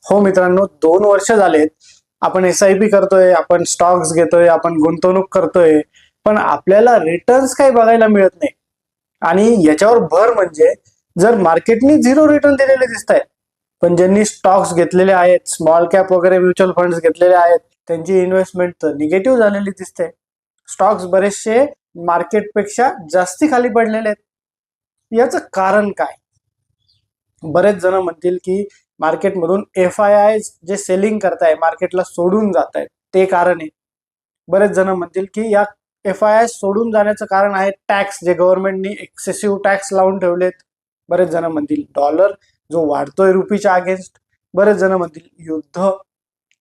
हो मित्रांनो, 2 वर्ष झालेत. आपण SIP करतोय, आपण स्टॉक्स घेतोय, आपण गुंतवणूक करतोय, पण आपल्याला रिटर्न्स काही बघायला मिळत नाही. आणि याच्यावर भर म्हणजे जर मार्केटनी 0 रिटर्न दिलेले दिसत आहेत, पण ज्यांनी स्टॉक्स घेतलेले आहेत, स्मॉल कॅप वगैरे म्युच्युअल फंड्स घेतलेले आहेत, त्यांची इन्व्हेस्टमेंट तर निगेटिव्ह झालेली दिसते. स्टॉक्स बरेचसे मार्केटपेक्षा जास्ती खाली पडलेले आहेत. याचं कारण काय? बरेच जण म्हणतील की मार्केटमधून FIIs जे सेलिंग करताय, मार्केटला सोडून जात आहेत, ते कारण आहे. बरेच जण म्हणतील की या FIIs सोडून जाण्याचं कारण आहे टॅक्स, जे गव्हर्नमेंटनी एक्सेसिव्ह टॅक्स लावून ठेवलेत. बरेच जण म्हणतील डॉलर जो वाढतोय रुपीच्या अगेन्स्ट. बरेच जण म्हणतील युद्ध.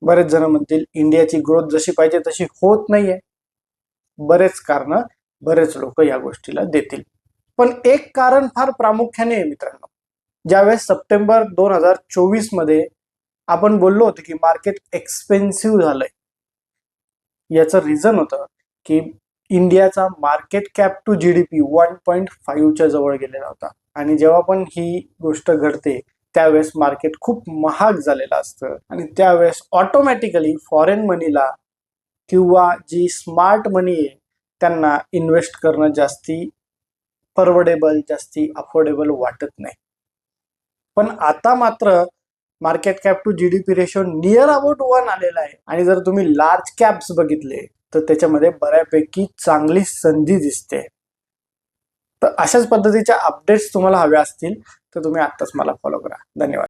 बरेच जण म्हणतील इंडियाची ग्रोथ जशी पाहिजे तशी होत नाहीये. बरेच कारण बरेच लोक या गोष्टीला देतील. पण एक कारण फार प्रामुख्याने आहे मित्रांनो. ज्यावेळेस सप्टेंबर 2024 मध्ये आपण बोललो होतो की मार्केट एक्सपेन्सिव्ह झालंय, याचं रिझन होतं की इंडियाचा मार्केट कॅप टू GDP 1.5च्या जवळ गेलेला होता. आणि जेव्हा पण ही गोष्ट घडते त्यावेळेस मार्केट खूप महाग झालेलं असतं आणि त्यावेळेस ऑटोमॅटिकली फॉरेन मनीला किंवा जी स्मार्ट मनी आहे त्यांना इन्व्हेस्ट करणं जास्ती परवडेबल, जास्ती अफोर्डेबल वाटत नाही. पण आता मात्र market cap to GDP ratio near about 1 आलेला आहे. आणि जर तुम्ही लार्ज कॅप्स बघितले तर त्याच्यामध्ये बऱ्यापैकी चांगली संधी दिसते. तर अशाच पद्धतीच्या अपडेट्स तुम्हाला हव्या असतील तर तुम्ही आत्ताच मला फॉलो करा. धन्यवाद.